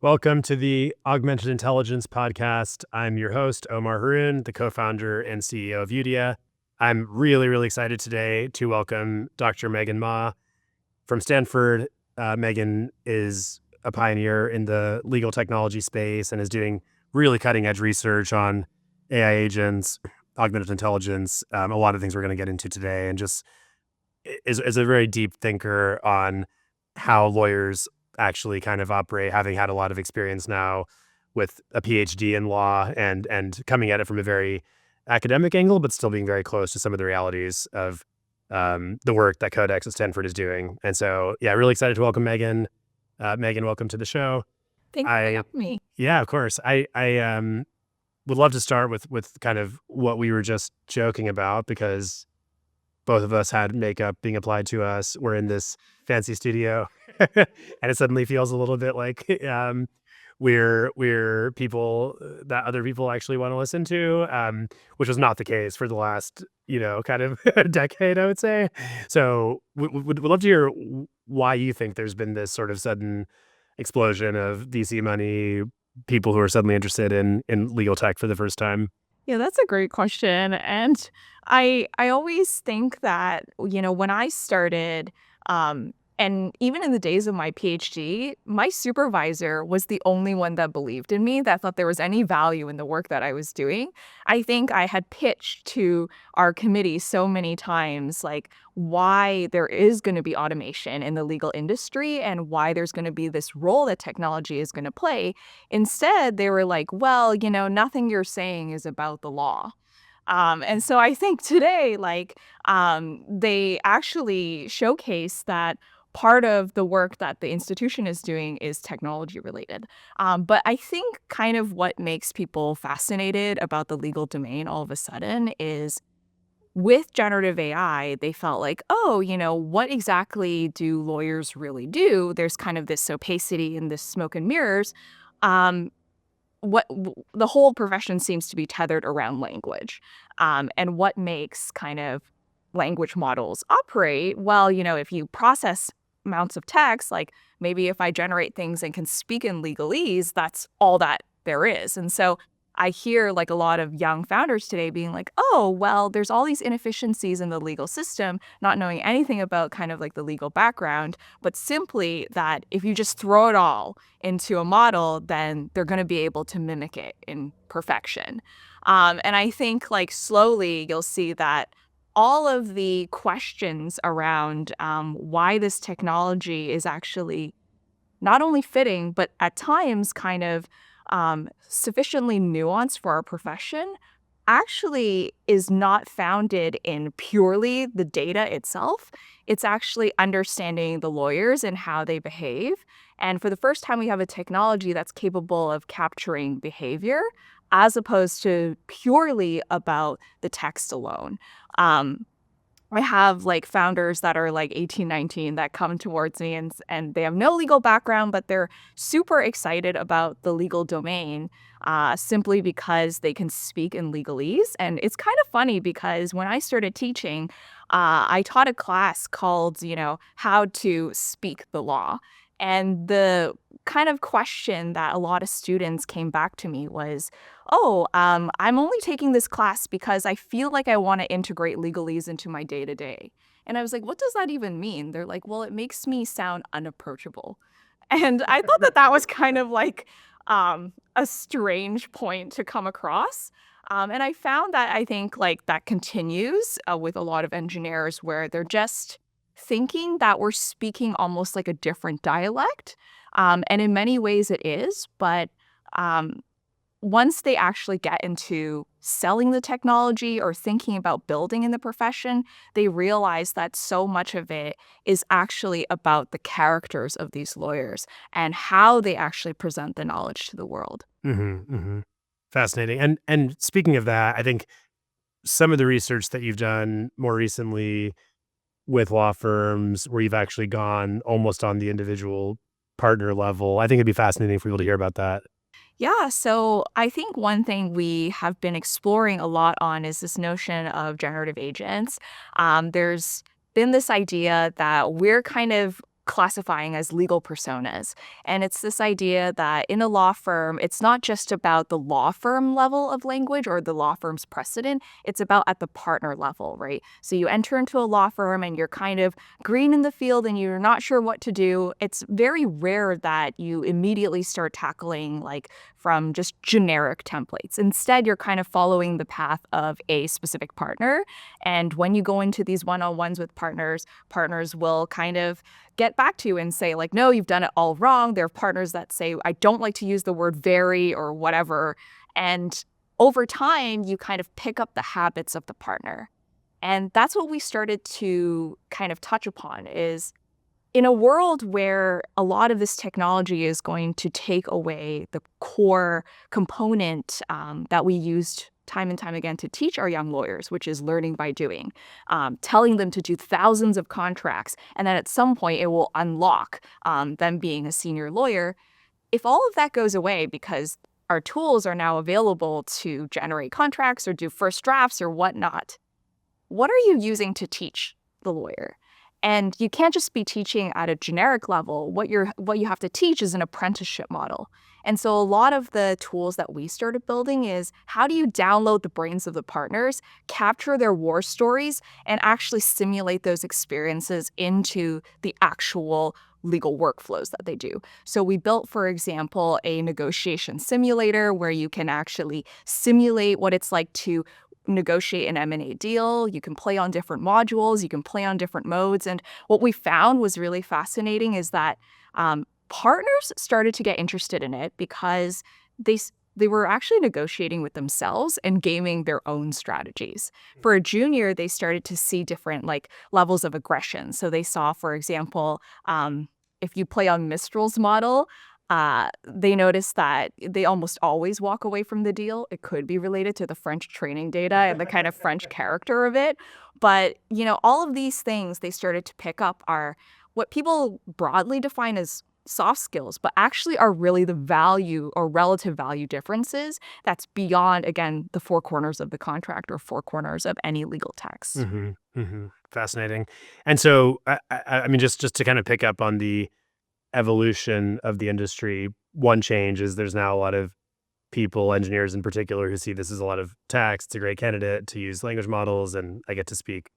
Welcome to the Augmented Intelligence Podcast. I'm your host, Omar Haroun, the co-founder and CEO of Udea. I'm really excited today to welcome Dr. Megan Ma from Stanford. Megan is a pioneer in the legal technology space and is doing really cutting-edge research on AI agents, augmented intelligence, a lot of things we're going to get into today, and just is a very deep thinker on how lawyers actually kind of operate, having had a lot of experience now with a PhD in law and coming at it from a very academic angle, but still being very close to some of the realities of the work that Codex at Stanford is doing. And so, yeah, really excited to welcome Megan. Megan, welcome to the show. Thanks for having me. Yeah, of course. I would love to start with kind of what we were just joking about, because both of us had makeup being applied to us. We're in this fancy studio, and it suddenly feels a little bit like we're people that other people actually want to listen to, which was not the case for the last kind of decade, I would say. So would love to hear why you think there's been this sort of sudden explosion of VC money, people who are suddenly interested in legal tech for the first time. Yeah, that's a great question. And I always think that, when I started, and even in the days of my PhD, my supervisor was the only one that believed in me, that thought there was any value in the work that I was doing. I think I had pitched to our committee so many times, like, why there is going to be automation in the legal industry and why there's going to be this role that technology is going to play. Instead, they were like, well, nothing you're saying is about the law. And so I think today, they actually showcase that part of the work that the institution is doing is technology related. But I think kind of what makes people fascinated about the legal domain all of a sudden is with generative AI, they felt like, oh, what exactly do lawyers really do? There's kind of this opacity and this smoke and mirrors. The whole profession seems to be tethered around language, and what makes kind of language models operate. Well, if you process amounts of text, like maybe if I generate things and can speak in legalese, that's all that there is. And so I hear like a lot of young founders today being like, oh, well, there's all these inefficiencies in the legal system, not knowing anything about kind of like the legal background, but simply that if you just throw it all into a model, then they're going to be able to mimic it in perfection. And I think like slowly you'll see that all of the questions around why this technology is actually not only fitting, but at times kind of sufficiently nuanced for our profession actually is not founded in purely the data itself. It's actually understanding the lawyers and how they behave. And for the first time, we have a technology that's capable of capturing behavior as opposed to purely about the text alone. I have like founders that are like 18, 19 that come towards me and they have no legal background, but they're super excited about the legal domain simply because they can speak in legalese. And it's kind of funny because when I started teaching, I taught a class called, how to speak the law. And the kind of question that a lot of students came back to me was, oh, I'm only taking this class because I feel like I want to integrate legalese into my day-to-day. And I was like, what does that even mean? They're like, well, it makes me sound unapproachable. And I thought that was kind of like a strange point to come across. And I found that I think like that continues with a lot of engineers where they're just thinking that we're speaking almost like a different dialect. And in many ways it is, but once they actually get into selling the technology or thinking about building in the profession, they realize that so much of it is actually about the characters of these lawyers and how they actually present the knowledge to the world. Fascinating. And speaking of that, I think some of the research that you've done more recently with law firms where you've actually gone almost on the individual partner level, I think it'd be fascinating for people to hear about that. Yeah, so I think one thing we have been exploring a lot on is this notion of generative agents. There's been this idea that we're kind of classifying as legal personas. And it's this idea that in a law firm, it's not just about the law firm level of language or the law firm's precedent, it's about at the partner level, right? So you enter into a law firm and you're kind of green in the field and you're not sure what to do. It's very rare that you immediately start tackling like from just generic templates. Instead, you're kind of following the path of a specific partner. And when you go into these one-on-ones with partners, partners will kind of get back to you and say like, no, you've done it all wrong. There are partners that say, I don't like to use the word very or whatever. And over time, you kind of pick up the habits of the partner. And that's what we started to kind of touch upon is in a world where a lot of this technology is going to take away the core component that we used time and time again to teach our young lawyers, which is learning by doing, telling them to do thousands of contracts, and then at some point it will unlock them being a senior lawyer. If all of that goes away because our tools are now available to generate contracts or do first drafts or whatnot, what are you using to teach the lawyer? And you can't just be teaching at a generic level. What you have to teach is an apprenticeship model. And so a lot of the tools that we started building is how do you download the brains of the partners, capture their war stories, and actually simulate those experiences into the actual legal workflows that they do. So we built, for example, a negotiation simulator where you can actually simulate what it's like to negotiate an M&A deal. You can play on different modules. You can play on different modes. And what we found was really fascinating is that partners started to get interested in it because they were actually negotiating with themselves and gaming their own strategies. For a junior, they started to see different like levels of aggression. So they saw, for example, if you play on Mistral's model, they noticed that they almost always walk away from the deal. It could be related to the French training data and the kind of French character of it. But, all of these things they started to pick up are what people broadly define as soft skills, but actually are really the value or relative value differences that's beyond, again, the four corners of the contract or four corners of any legal text. Mm-hmm, mm-hmm. Fascinating. And so, I mean, just to kind of pick up on the evolution of the industry, one change is there's now a lot of people, engineers in particular, who see this as a lot of tax. It's a great candidate to use language models, and I get to speak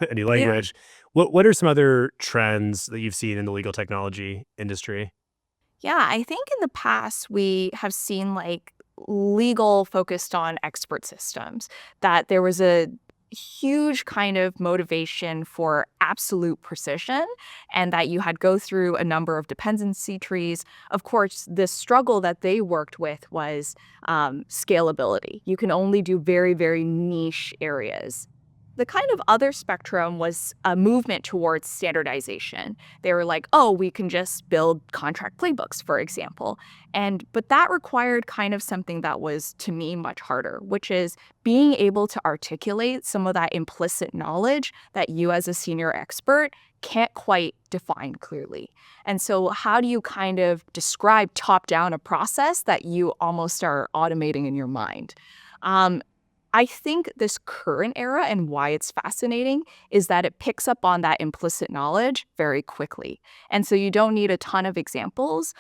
any Yeah. language. What are some other trends that you've seen in the legal technology industry? Yeah, I think in the past we have seen like legal focused on expert systems, that there was a huge kind of motivation for absolute precision and that you had go through a number of dependency trees. Of course, the struggle that they worked with was scalability. You can only do very, very niche areas. The kind of other spectrum was a movement towards standardization. They were like, oh, we can just build contract playbooks, for example. But that required kind of something that was, to me, much harder, which is being able to articulate some of that implicit knowledge that you as a senior expert can't quite define clearly. And so how do you kind of describe top-down a process that you almost are automating in your mind? I think this current era and why it's fascinating is that it picks up on that implicit knowledge very quickly. And so you don't need a ton of examples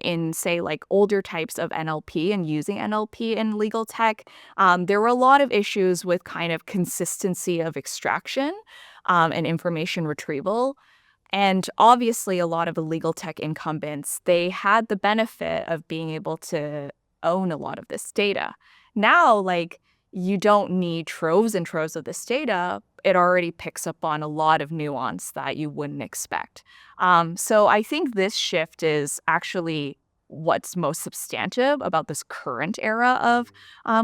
in, say, like older types of NLP and using NLP in legal tech. There were a lot of issues with kind of consistency of extraction and information retrieval. And obviously, a lot of the legal tech incumbents, they had the benefit of being able to own a lot of this data. Now, like, you don't need troves and troves of this data. It already picks up on a lot of nuance that you wouldn't expect. So I think this shift is actually what's most substantive about this current era of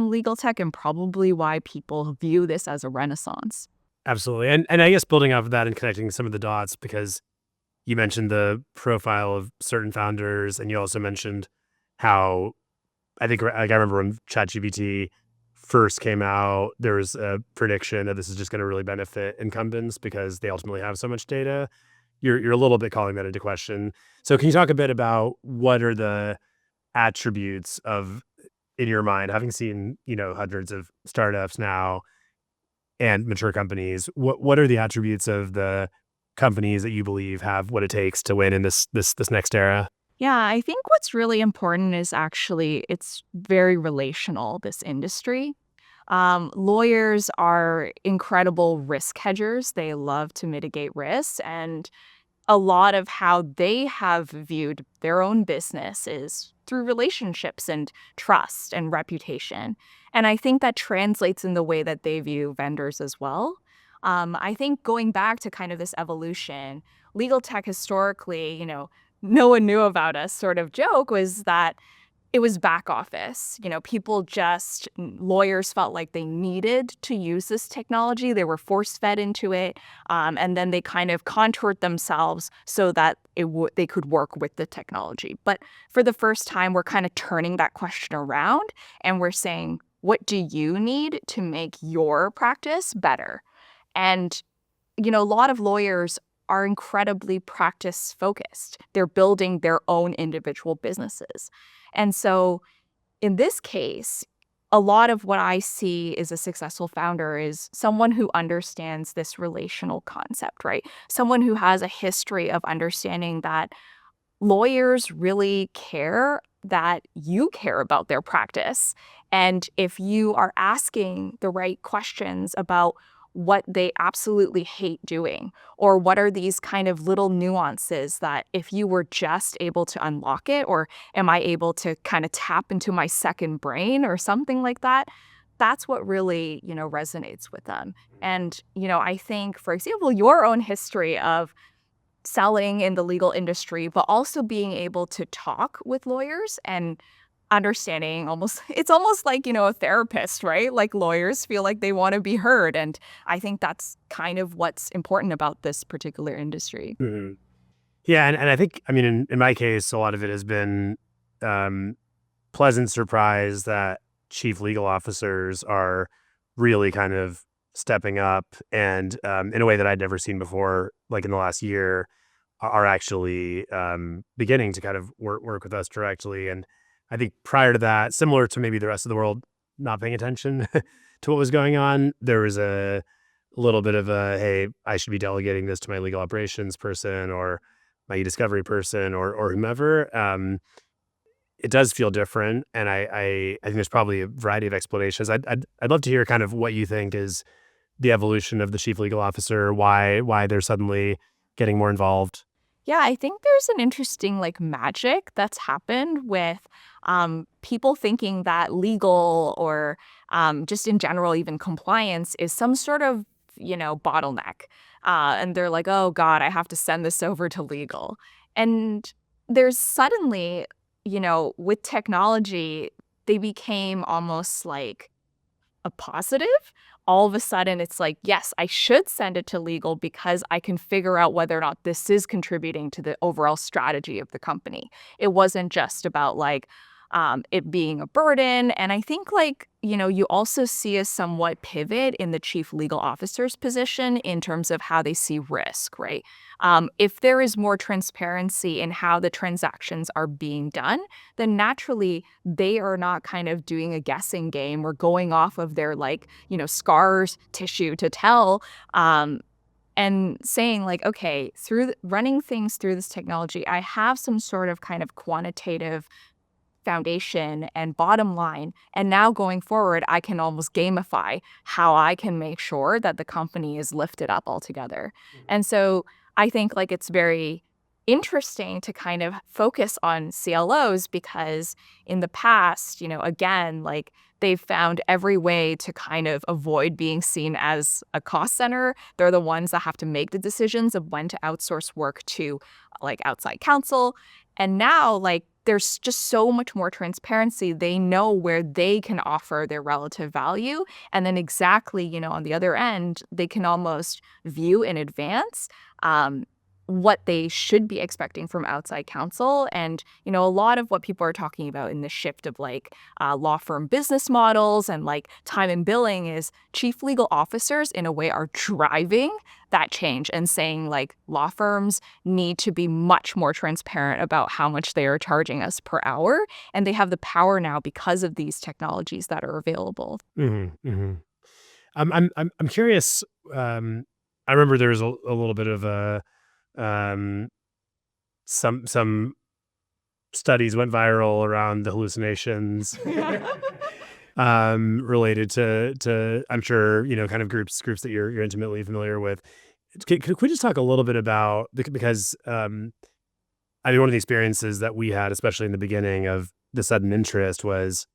legal tech and probably why people view this as a renaissance. Absolutely. And I guess building off of that and connecting some of the dots, because you mentioned the profile of certain founders, and you also mentioned how I think, like, I remember when ChatGPT first came out, there was a prediction that this is just going to really benefit incumbents because they ultimately have so much data. You're a little bit calling that into question. So can you talk a bit about what are the attributes of, in your mind, having seen, hundreds of startups now and mature companies, what are the attributes of the companies that you believe have what it takes to win in this next era? Yeah, I think what's really important is actually it's very relational, this industry. Lawyers are incredible risk hedgers. They love to mitigate risks. And a lot of how they have viewed their own business is through relationships and trust and reputation. And I think that translates in the way that they view vendors as well. I think going back to kind of this evolution, legal tech historically, no one knew about us sort of joke was that it was back office. People just lawyers felt like they needed to use this technology. They were force-fed into it, and then they kind of contoured themselves so that they could work with the technology. But for the first time, we're kind of turning that question around, and we're saying, what do you need to make your practice better? And a lot of lawyers are incredibly practice focused. They're building their own individual businesses. And so in this case, a lot of what I see is a successful founder is someone who understands this relational concept, right? Someone who has a history of understanding that lawyers really care that you care about their practice. And if you are asking the right questions about what they absolutely hate doing, or what are these kind of little nuances that if you were just able to unlock it, or am I able to kind of tap into my second brain or something like that, that's what really, resonates with them. And, I think, for example, your own history of selling in the legal industry, but also being able to talk with lawyers and understanding it's almost like, a therapist, right? Like lawyers feel like they want to be heard. And I think that's kind of what's important about this particular industry. Mhm. Yeah, and I think, I mean, in my case, a lot of it has been um, pleasant surprise that chief legal officers are really kind of stepping up and in a way that I'd never seen before, like in the last year, are actually beginning to kind of work with us directly. And I think prior to that, similar to maybe the rest of the world not paying attention to what was going on, there was a little bit of a, hey, I should be delegating this to my legal operations person or my e-discovery person or whomever. It does feel different, and I think there's probably a variety of explanations. I'd love to hear kind of what you think is the evolution of the chief legal officer, why they're suddenly getting more involved. Yeah, I think there's an interesting magic that's happened with people thinking that legal or just in general, even compliance is some sort of, bottleneck. And they're like, oh God, I have to send this over to legal. And there's suddenly, with technology, they became almost like a positive. All of a sudden, it's like, yes, I should send it to legal because I can figure out whether or not this is contributing to the overall strategy of the company. It wasn't just about it being a burden. And I think you also see a somewhat pivot in the chief legal officer's position in terms of how they see risk, right? If there is more transparency in how the transactions are being done, then naturally they are not kind of doing a guessing game or going off of their scars tissue to tell. And saying okay, through running things through this technology, I have some sort of kind of quantitative foundation and bottom line. And now going forward, I can almost gamify how I can make sure that the company is lifted up altogether. And so I think it's very interesting to kind of focus on CLOs because in the past, again, they've found every way to kind of avoid being seen as a cost center. They're the ones that have to make the decisions of when to outsource work to outside counsel. And now there's just so much more transparency. They know where they can offer their relative value. And then exactly, on the other end, they can almost view in advance what they should be expecting from outside counsel. And, a lot of what people are talking about in the shift of law firm business models and time and billing is chief legal officers in a way are driving that change and saying law firms need to be much more transparent about how much they are charging us per hour. And they have the power now because of these technologies that are available. Hmm. Hmm. I'm curious. I remember there was a little bit of a um, some studies went viral around the hallucinations related to I'm sure kind of groups that you're intimately familiar with. Could we just talk a little bit about because I mean one of the experiences that we had, especially in the beginning of the sudden interest, was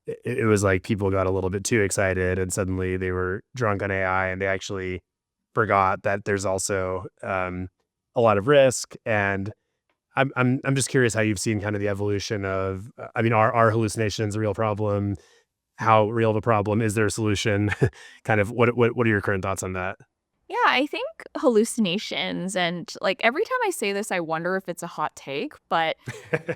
it was like people got a little bit too excited and suddenly they were drunk on AI and they actually forgot that there's also a lot of risk. And I'm just curious how you've seen kind of the evolution of I mean, are hallucinations a real problem? How real of a problem is there a solution? Kind of what are your current thoughts on that? Yeah, I think hallucinations and like every time I say this, I wonder if it's a hot take, but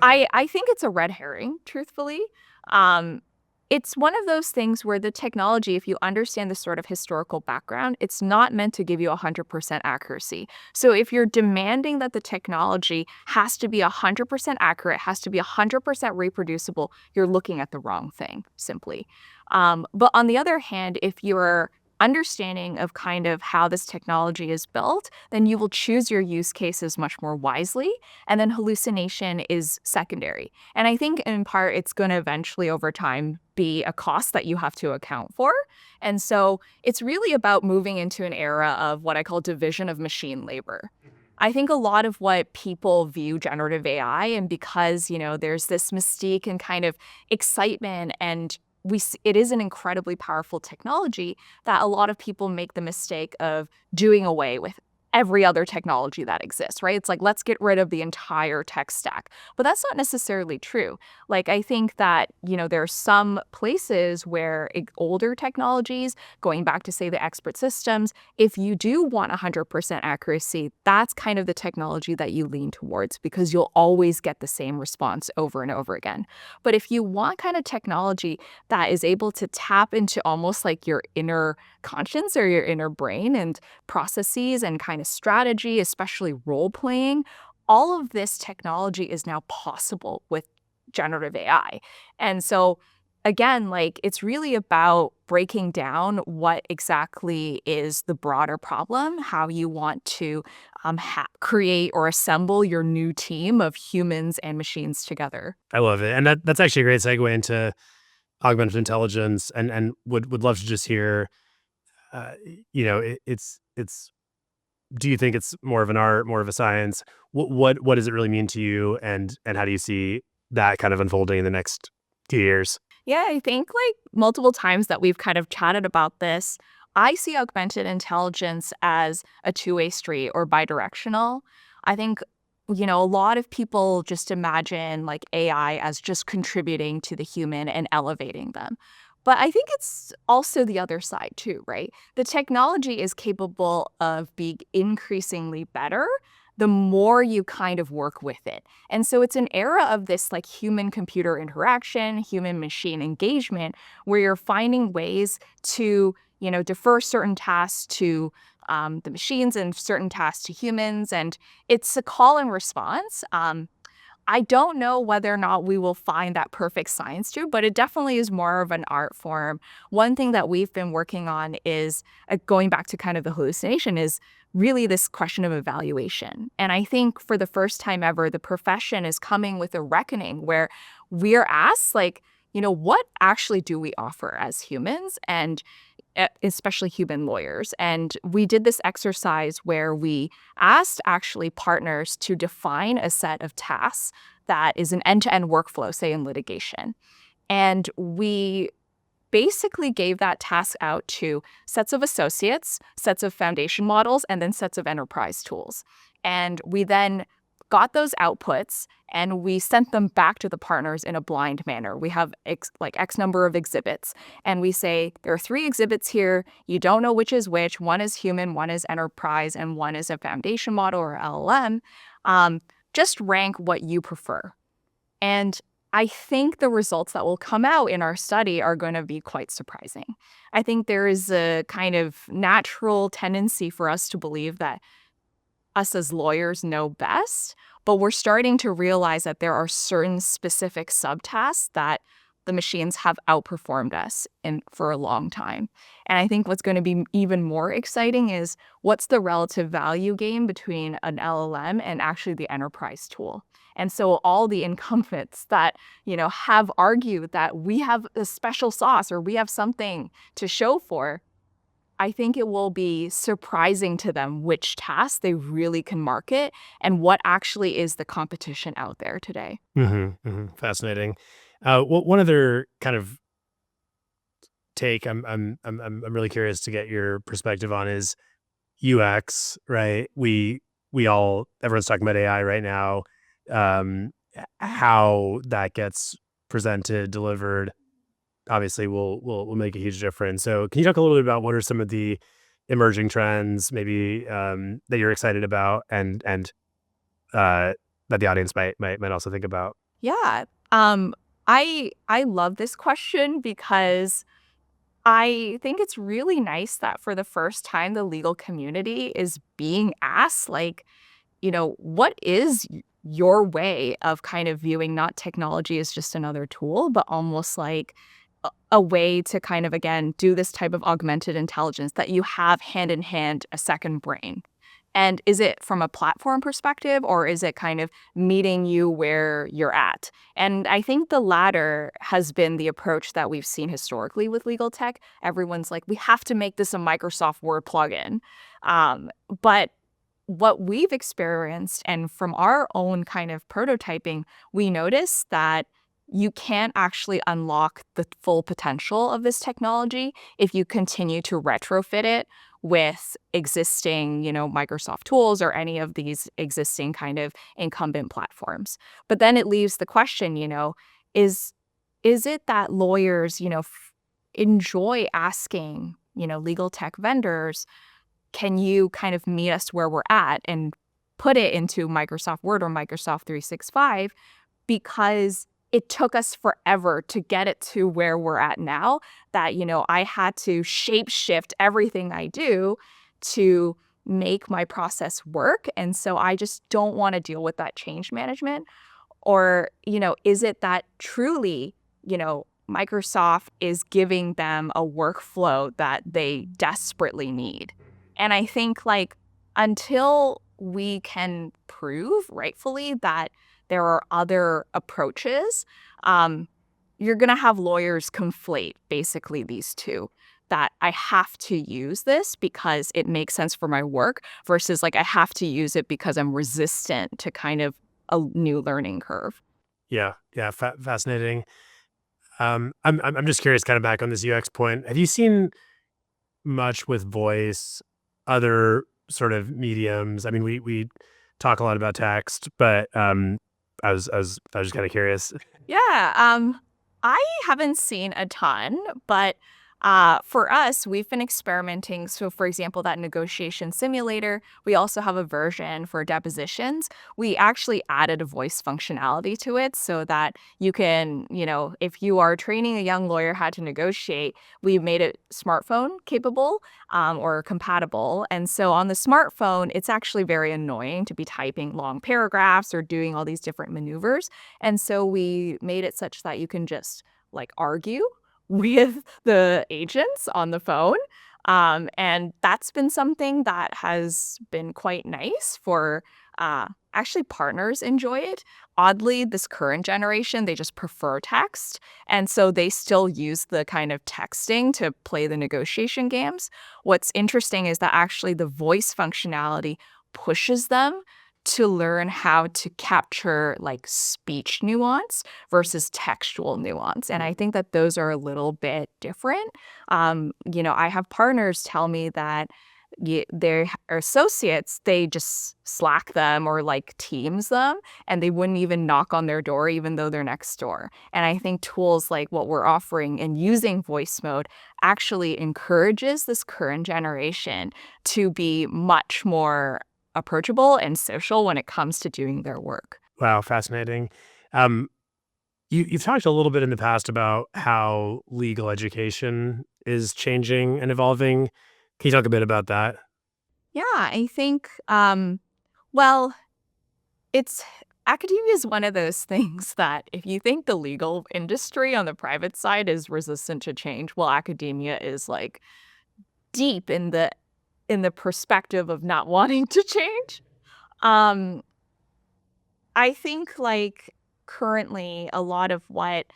I think it's a red herring, truthfully. Um, it's one of those things where the technology, if you understand the sort of historical background, it's not meant to give you 100% accuracy. So if you're demanding that the technology has to be 100% accurate, has to be 100% reproducible, you're looking at the wrong thing, simply. But on the other hand, if you're understanding of kind of how this technology is built, then you will choose your use cases much more wisely, and then hallucination is secondary. And I think in part it's going to eventually over time be a cost that you have to account for. And so it's really about moving into an era of what I call division of machine labor. I think a lot of what people view generative AI, and because, there's this mystique and kind of excitement, and it is an incredibly powerful technology, that a lot of people make the mistake of doing away with every other technology that exists, right? It's like, let's get rid of the entire tech stack. But that's not necessarily true. Like, I think that, there are some places where older technologies, going back to, say, the expert systems, if you do want 100% accuracy, that's kind of the technology that you lean towards because you'll always get the same response over and over again. But if you want kind of technology that is able to tap into almost like your inner conscience or your inner brain and processes and kind of strategy, especially role playing, all of this technology is now possible with generative AI. And so, again, like it's really about breaking down what exactly is the broader problem, how you want to create or assemble your new team of humans and machines together. I love it, and that's actually a great segue into augmented intelligence, and would love to just hear, it's do you think it's more of an art, more of a science? What does it really mean to you, and how do you see that kind of unfolding in the next few years? Yeah, I think like multiple times that we've kind of chatted about this, I see augmented intelligence as a two-way street or bidirectional. I think, a lot of people just imagine like AI as just contributing to the human and elevating them. But I think it's also the other side too, right? The technology is capable of being increasingly better the more you kind of work with it. And so it's an era of this like human computer interaction, human machine engagement, where you're finding ways to, defer certain tasks to the machines and certain tasks to humans. And it's a call and response. I don't know whether or not we will find that perfect science too, but it definitely is more of an art form. One thing that we've been working on is going back to kind of the hallucination is really this question of evaluation. And I think for the first time ever, the profession is coming with a reckoning where we're asked, like, what actually do we offer as humans? And especially human lawyers. And we did this exercise where we asked actually partners to define a set of tasks that is an end-to-end workflow, say in litigation. And we basically gave that task out to sets of associates, sets of foundation models, and then sets of enterprise tools. And we then got those outputs and we sent them back to the partners in a blind manner. We have X number of exhibits and we say, there are 3 exhibits here. You don't know which is which. One is human, one is enterprise, and one is a foundation model or LLM. Just rank what you prefer. And I think the results that will come out in our study are going to be quite surprising. I think there is a kind of natural tendency for us to believe that us as lawyers know best, but we're starting to realize that there are certain specific subtasks that the machines have outperformed us for a long time. And I think what's going to be even more exciting is what's the relative value game between an LLM and actually the enterprise tool. And so all the incumbents that, have argued that we have a special sauce or we have something to show for, I think it will be surprising to them which tasks they really can market and what actually is the competition out there today. Fascinating. One other kind of take I'm really curious to get your perspective on is UX, right? Everyone's talking about AI right now. How that gets presented, delivered, obviously will make a huge difference. So can you talk a little bit about what are some of the emerging trends maybe that you're excited about and that the audience might also think about? Yeah. I love this question because I think it's really nice that for the first time the legal community is being asked, like, what is your way of kind of viewing not technology as just another tool, but almost like a way to kind of, again, do this type of augmented intelligence that you have hand in hand a second brain? And is it from a platform perspective or is it kind of meeting you where you're at? And I think the latter has been the approach that we've seen historically with legal tech. Everyone's like, we have to make this a Microsoft Word plugin. But what we've experienced and from our own kind of prototyping, we noticed that you can't actually unlock the full potential of this technology if you continue to retrofit it with existing, Microsoft tools or any of these existing kind of incumbent platforms. But then it leaves the question, is it that lawyers, enjoy asking, legal tech vendors, can you kind of meet us where we're at and put it into Microsoft Word or Microsoft 365 because it took us forever to get it to where we're at now that, I had to shape shift everything I do to make my process work. And so I just don't want to deal with that change management. Or, is it that truly, Microsoft is giving them a workflow that they desperately need? And I think until we can prove rightfully that there are other approaches, you're going to have lawyers conflate basically these two, that I have to use this because it makes sense for my work versus I have to use it because I'm resistant to kind of a new learning curve. Yeah, fascinating. I'm just curious, kind of back on this UX point. Have you seen much with voice, other sort of mediums? I mean, we talk a lot about text, but I was just kind of curious. Yeah, I haven't seen a ton, but for us, we've been experimenting. So, for example, that negotiation simulator, we also have a version for depositions. We actually added a voice functionality to it so that you can, if you are training a young lawyer how to negotiate, we made it smartphone capable or compatible. And so on the smartphone, it's actually very annoying to be typing long paragraphs or doing all these different maneuvers. And so we made it such that you can just argue with the agents on the phone. And that's been something that has been quite nice for actually partners enjoy it. Oddly, this current generation, they just prefer text. And so they still use the kind of texting to play the negotiation games. What's interesting is that actually the voice functionality pushes them to learn how to capture speech nuance versus textual nuance. And I think that those are a little bit different. I have partners tell me that their associates, they just Slack them or Teams them, and they wouldn't even knock on their door, even though they're next door. And I think tools like what we're offering and using voice mode actually encourages this current generation to be much more approachable and social when it comes to doing their work. Wow, fascinating. Um, you've talked a little bit in the past about how legal education is changing and evolving. Can you talk a bit about that? Yeah, I think, well, it's academia is one of those things that if you think the legal industry on the private side is resistant to change, well, academia is like deep in the perspective of not wanting to change. Um, I think like currently a lot of what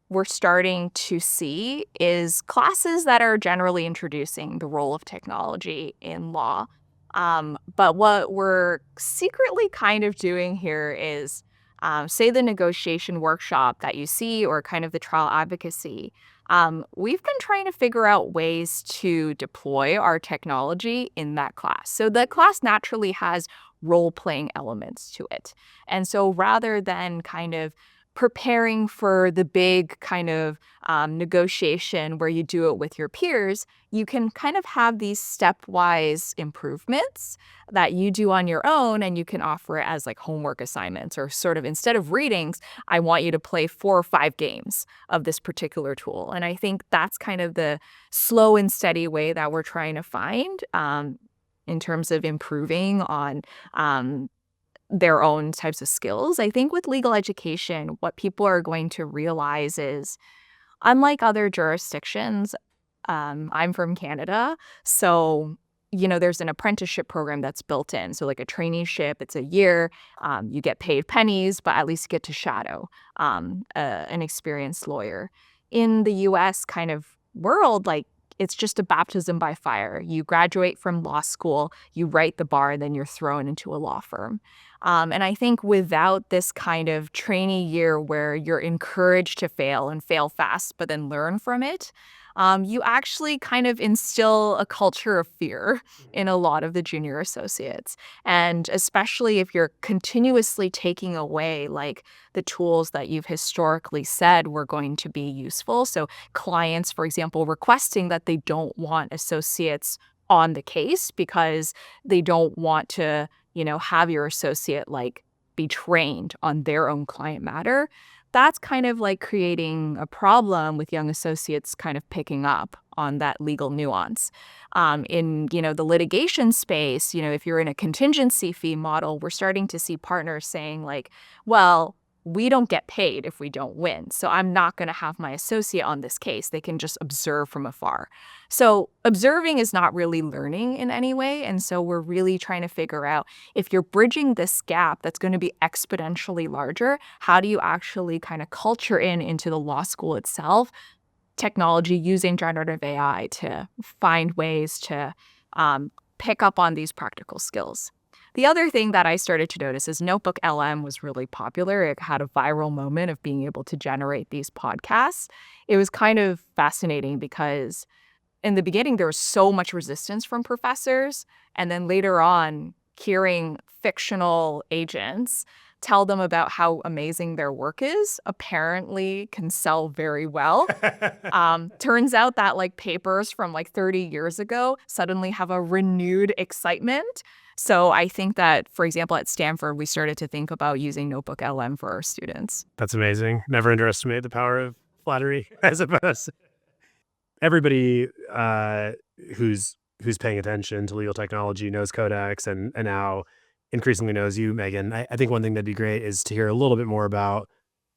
we're starting to see is classes that are generally introducing the role of technology in law. But what we're secretly kind of doing here is, say, the negotiation workshop that you see, or kind of the trial advocacy. We've been trying to figure out ways to deploy our technology in that class. So the class naturally has role playing elements to it. And so rather than kind of preparing for the big kind of negotiation where you do it with your peers, you can kind of have these stepwise improvements that you do on your own, and you can offer it as like homework assignments, or sort of instead of readings, I want you to play 4 or 5 games of this particular tool. And I think that's kind of the slow and steady way that we're trying to find in terms of improving on their own types of skills. I think with legal education, what people are going to realize is, unlike other jurisdictions, I'm from Canada, so there's an apprenticeship program that's built in. So like a traineeship, it's a year. You get paid pennies, but at least you get to shadow an experienced lawyer. In the U.S. kind of world, like it's just a baptism by fire. You graduate from law school, you write the bar, and then you're thrown into a law firm. And I think without this kind of trainee year where you're encouraged to fail and fail fast, but then learn from it, you actually kind of instill a culture of fear in a lot of the junior associates. And especially if you're continuously taking away like the tools that you've historically said were going to be useful. So clients, for example, requesting that they don't want associates on the case because they don't want to, have your associate like be trained on their own client matter. That's kind of like creating a problem with young associates kind of picking up on that legal nuance. In, the litigation space, if you're in a contingency fee model, we're starting to see partners saying like, well, we don't get paid if we don't win. So I'm not going to have my associate on this case. They can just observe from afar. So observing is not really learning in any way. And so we're really trying to figure out, if you're bridging this gap that's going to be exponentially larger, how do you actually kind of culture into the law school itself technology using generative AI to find ways to pick up on these practical skills? The other thing that I started to notice is Notebook LM was really popular. It had a viral moment of being able to generate these podcasts. It was kind of fascinating because in the beginning, there was so much resistance from professors. And then later on, hearing fictional agents tell them about how amazing their work is apparently can sell very well. Turns out that like papers from like 30 years ago suddenly have a renewed excitement. So I think that, for example, at Stanford, we started to think about using Notebook LM for our students. That's amazing. Never underestimate the power of flattery, I suppose. Everybody who's paying attention to legal technology knows Codex and now increasingly knows you, Megan. I think one thing that'd be great is to hear a little bit more about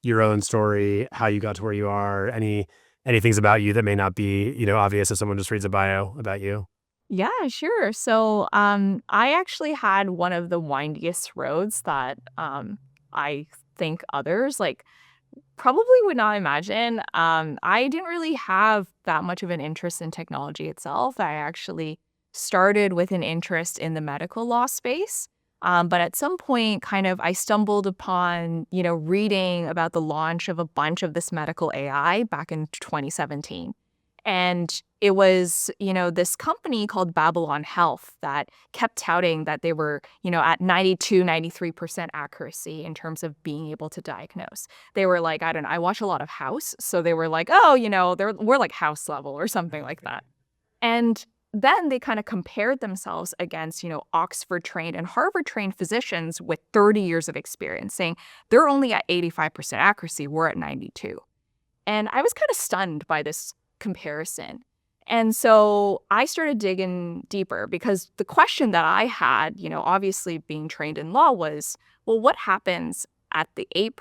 your own story, how you got to where you are, any things about you that may not be, obvious if someone just reads a bio about you. Yeah, sure. So I actually had one of the windiest roads that I think others like probably would not imagine. I didn't really have that much of an interest in technology itself. I actually started with an interest in the medical law space. But at some point, kind of, I stumbled upon, reading about the launch of a bunch of this medical AI back in 2017. And it was, this company called Babylon Health that kept touting that they were, at 93% accuracy in terms of being able to diagnose. They were like, I don't know, I watch a lot of House. So they were like, oh, we're like House level or something like that. And then they kind of compared themselves against, Oxford trained and Harvard trained physicians with 30 years of experience, saying they're only at 85% accuracy. We're at 92. And I was kind of stunned by this comparison. And so I started digging deeper because the question that I had, obviously being trained in law was, Well, what happens at the 8%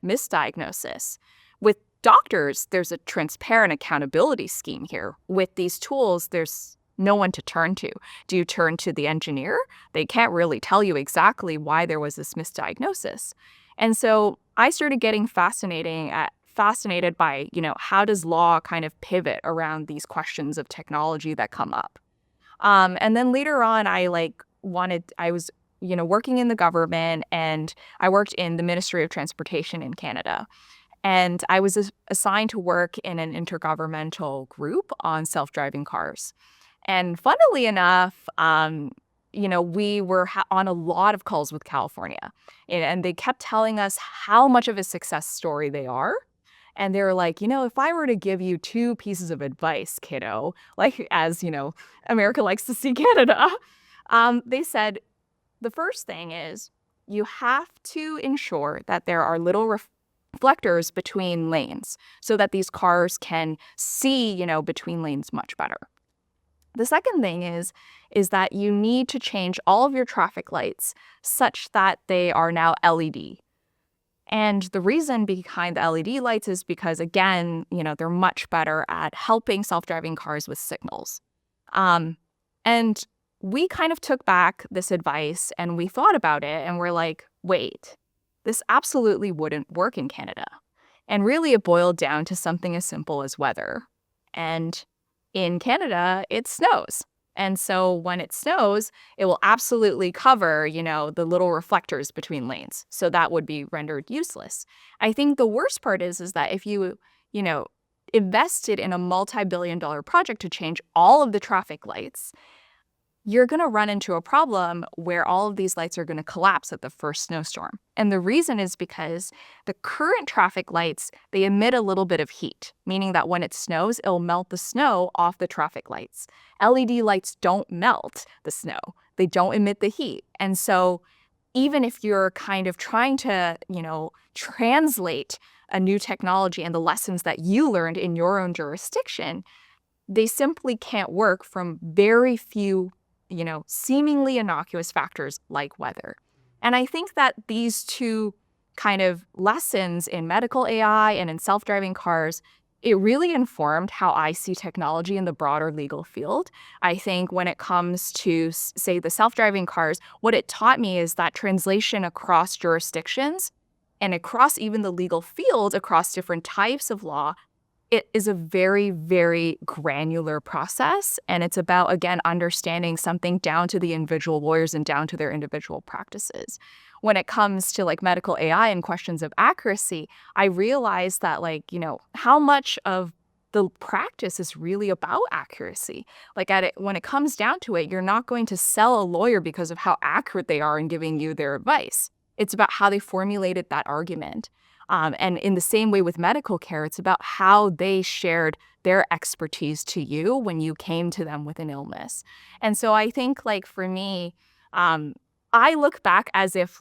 misdiagnosis? With doctors, there's a transparent accountability scheme here. With these tools, there's no one to turn to. Do you turn to the engineer? They can't really tell you exactly why there was this misdiagnosis. And so I started getting fascinated by, how does law kind of pivot around these questions of technology that come up. And then later on, I was, working in the government, and I worked in the Ministry of Transportation in Canada. And I was assigned to work in an intergovernmental group on self-driving cars. And funnily enough, we were on a lot of calls with California, and they kept telling us how much of a success story they are. And they were like, if I were to give you two pieces of advice, kiddo, like as, America likes to see Canada, they said, the first thing is you have to ensure that there are little reflectors between lanes so that these cars can see, between lanes much better. The second thing is that you need to change all of your traffic lights such that they are now LED. And the reason behind the LED lights is because, again, they're much better at helping self-driving cars with signals. And we kind of took back this advice and we thought about it and we're like, wait, this absolutely wouldn't work in Canada. And really it boiled down to something as simple as weather. And in Canada, it snows. And so when it snows, it will absolutely cover, the little reflectors between lanes. So that would be rendered useless. I think the worst part is that if you, invested in a multi-billion-dollar project to change all of the traffic lights, you're going to run into a problem where all of these lights are going to collapse at the first snowstorm. And the reason is because the current traffic lights, they emit a little bit of heat, meaning that when it snows, it'll melt the snow off the traffic lights. LED lights don't melt the snow. They don't emit the heat. And so even if you're kind of trying to, translate a new technology and the lessons that you learned in your own jurisdiction, they simply can't work from very few seemingly innocuous factors like weather. And I think that these two kind of lessons in medical AI and in self-driving cars, it really informed how I see technology in the broader legal field. I think when it comes to, say, the self-driving cars, what it taught me is that translation across jurisdictions and across even the legal field, across different types of law, it is a very, very granular process. And it's about, again, understanding something down to the individual lawyers and down to their individual practices. When it comes to medical AI and questions of accuracy, I realized that how much of the practice is really about accuracy. When it comes down to it, you're not going to sell a lawyer because of how accurate they are in giving you their advice. It's about how they formulated that argument. And in the same way with medical care, it's about how they shared their expertise to you when you came to them with an illness. And so I think for me, I look back as if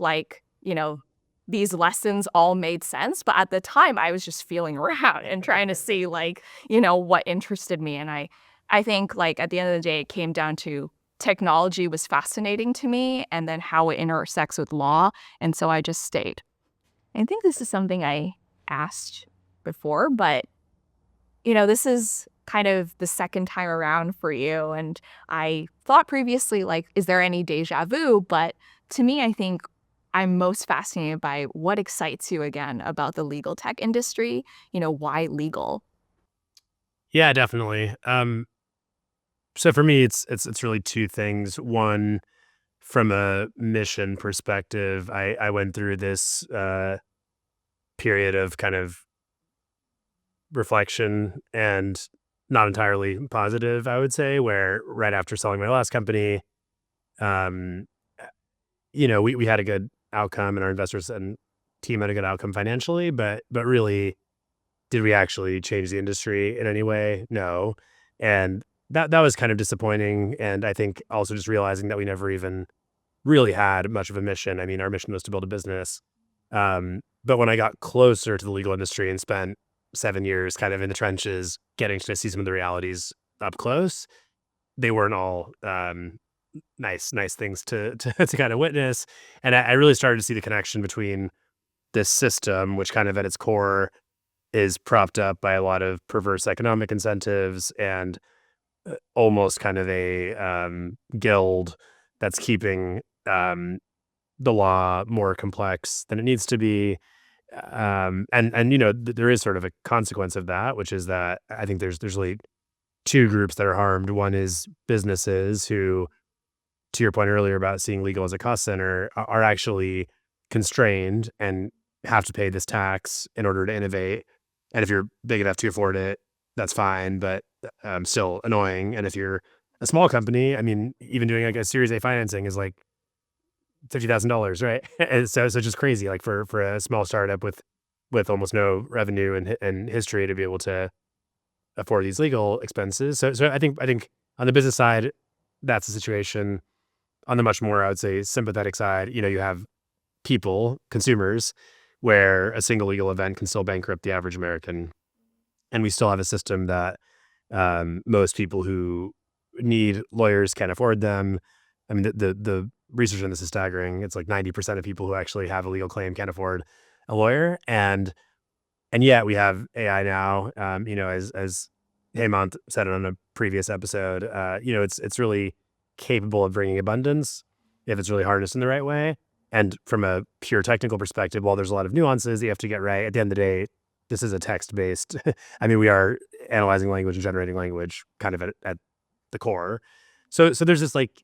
these lessons all made sense. But at the time, I was just feeling around and trying to see what interested me. And I think at the end of the day, it came down to technology was fascinating to me and then how it intersects with law. And so I just stayed. I think this is something I asked before, but, this is kind of the second time around for you. And I thought previously, is there any deja vu? But to me, I think I'm most fascinated by what excites you again about the legal tech industry. Why legal? Yeah, definitely. So for me, it's really two things. One, from a mission perspective, I went through this period of kind of reflection and not entirely positive, I would say, where right after selling my last company, we had a good outcome and our investors and team had a good outcome financially, but really, did we actually change the industry in any way? No. And that was kind of disappointing. And I think also just realizing that we never even really had much of a mission. I mean, our mission was to build a business. But when I got closer to the legal industry and spent 7 years kind of in the trenches, getting to see some of the realities up close, they weren't all nice things to kind of witness. And I really started to see the connection between this system, which kind of at its core is propped up by a lot of perverse economic incentives and almost kind of a guild that's keeping the law more complex than it needs to be. And there is sort of a consequence of that, which is that I think there's really two groups that are harmed. One is businesses who, to your point earlier about seeing legal as a cost center, are actually constrained and have to pay this tax in order to innovate. And if you're big enough to afford it, that's fine, but still annoying. And if you're a small company, I mean, even doing like a Series A financing is like $50,000, right? And so just crazy, like for a small startup with almost no revenue and history to be able to afford these legal expenses. So I think on the business side, that's the situation. On the much more, I would say, sympathetic side, you have people, consumers, where a single legal event can still bankrupt the average American, and we still have a system that most people who need lawyers can't afford them. I mean, the research on this is staggering. It's like 90% of people who actually have a legal claim can't afford a lawyer, and yet we have AI now. As Hemant said on a previous episode, it's really capable of bringing abundance if it's really harnessed in the right way. And from a pure technical perspective, while there's a lot of nuances that you have to get right, at the end of the day, this is a text-based. I mean, we are analyzing language and generating language kind of at the core. So there's this like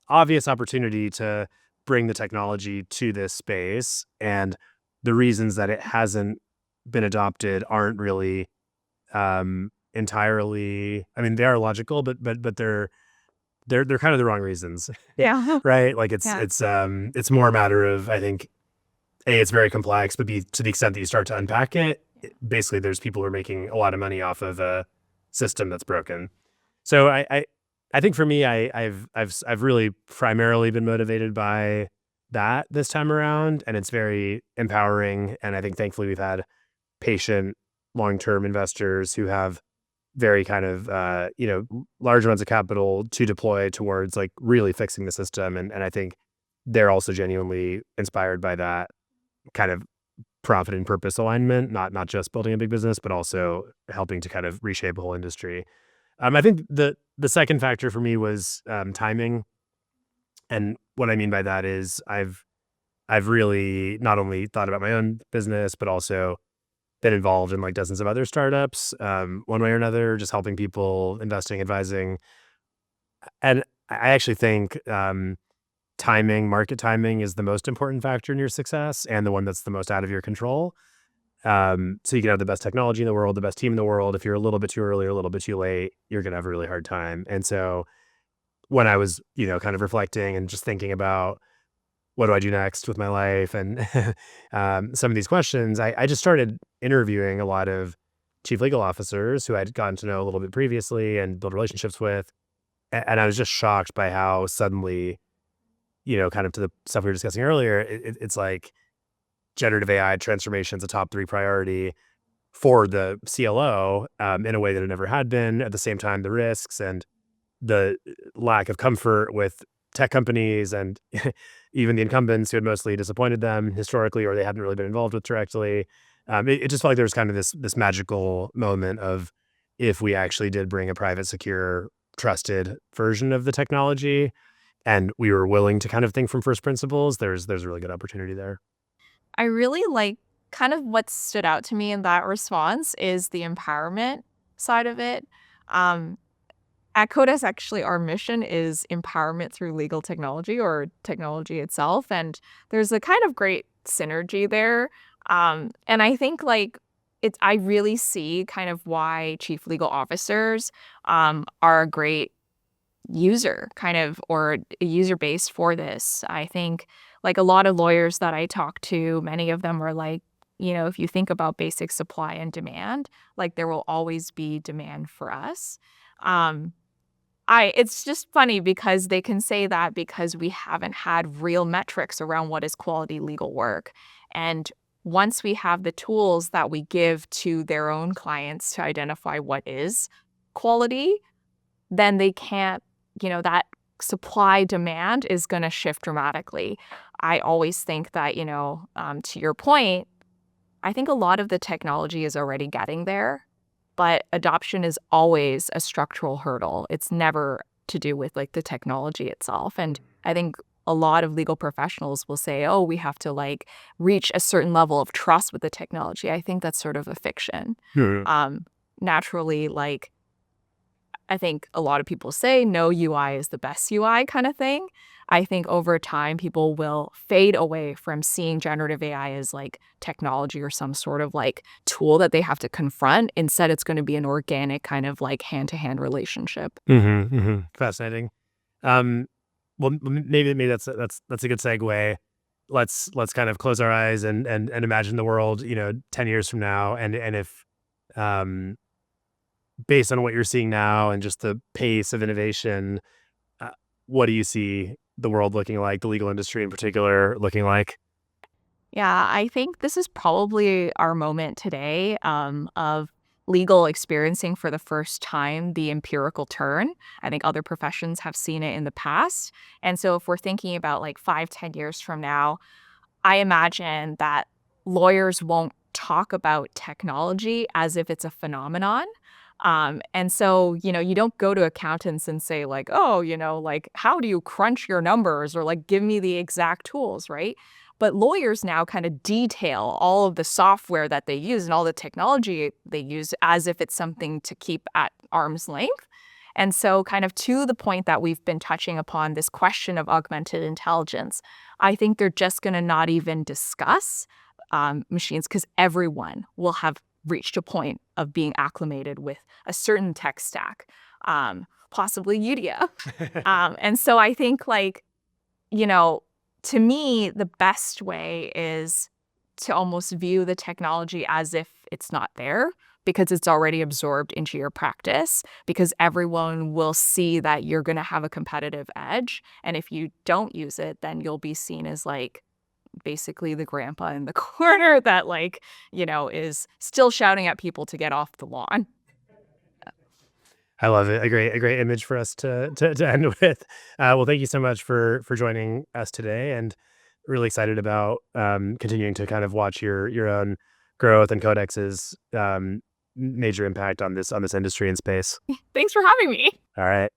obvious opportunity to bring the technology to this space, and the reasons that it hasn't been adopted aren't really entirely. I mean, they are logical, but they're kind of the wrong reasons, Yeah. right? Like Yeah. it's more a matter of, I think, A, it's very complex, but B, to the extent that you start to unpack it, basically there's people who are making a lot of money off of a system that's broken. So I think for me, I've really primarily been motivated by that this time around, and it's very empowering. And I think thankfully we've had patient, long-term investors who have very kind of large amounts of capital to deploy towards like really fixing the system, and I think they're also genuinely inspired by that kind of profit and purpose alignment, not just building a big business, but also helping to kind of reshape a whole industry. I think the second factor for me was timing, and what I mean by that is I've really not only thought about my own business, but also been involved in like dozens of other startups, one way or another, just helping people, investing, advising. And I actually think market timing is the most important factor in your success and the one that's the most out of your control. So you can have the best technology in the world, the best team in the world. If you're a little bit too early or a little bit too late, you're going to have a really hard time. And so when I was, kind of reflecting and just thinking about what do I do next with my life and some of these questions, I just started interviewing a lot of chief legal officers who I'd gotten to know a little bit previously and build relationships with. And I was just shocked by how suddenly, kind of to the stuff we were discussing earlier, it's like generative AI transformation is a top 3 priority for the CLO in a way that it never had been. At the same time, the risks and the lack of comfort with tech companies and even the incumbents who had mostly disappointed them historically, or they hadn't really been involved with directly. It just felt like there was kind of this magical moment of if we actually did bring a private, secure, trusted version of the technology, and we were willing to kind of think from first principles, there's a really good opportunity there. I really like kind of what stood out to me in that response is the empowerment side of it. Um, at Codas, actually, our mission is empowerment through legal technology or technology itself. And there's a kind of great synergy there. And I think I really see kind of why chief legal officers are a great user kind of or a user base for this. I think like a lot of lawyers that I talk to, many of them are like, if you think about basic supply and demand, like there will always be demand for us. Um, it's just funny because they can say that because we haven't had real metrics around what is quality legal work. And once we have the tools that we give to their own clients to identify what is quality, then they can't, that supply demand is going to shift dramatically. I always think that, to your point, I think a lot of the technology is already getting there, but adoption is always a structural hurdle. It's never to do with like the technology itself. And I think a lot of legal professionals will say, oh, we have to like reach a certain level of trust with the technology. I think that's sort of a fiction. Mhm. Naturally, like I think a lot of people say no UI is the best UI kind of thing. I think over time, people will fade away from seeing generative AI as like technology or some sort of like tool that they have to confront. Instead, it's going to be an organic kind of like hand-to-hand relationship. Fascinating. Um, well, maybe that's a good segue. Let's kind of close our eyes and imagine the world, 10 years from now, and if um, based on what you're seeing now and just the pace of innovation, uh, what do you see the world looking like, the legal industry in particular looking like? Yeah, I think this is probably our moment today of legal experiencing for the first time the empirical turn. I think other professions have seen it in the past. And so if we're thinking about like 5, 10 years from now, I imagine that lawyers won't talk about technology as if it's a phenomenon. And so, you don't go to accountants and say, like, oh, like, how do you crunch your numbers or like give me the exact tools, right? But lawyers now kind of detail all of the software that they use and all the technology they use as if it's something to keep at arm's length. And so, kind of to the point that we've been touching upon this question of augmented intelligence, I think they're just going to not even discuss machines because everyone will have reached a point of being acclimated with a certain tech stack, possibly UDIA. And so I think, like, you know, to me, the best way is to almost view the technology as if it's not there because it's already absorbed into your practice, because everyone will see that you're going to have a competitive edge. And if you don't use it, then you'll be seen as like basically the grandpa in the corner that like, is still shouting at people to get off the lawn. I love it. A great image for us to end with. Well, thank you so much for joining us today, and really excited about continuing to kind of watch your own growth and Codex's major impact on this industry and space. Thanks for having me. All right.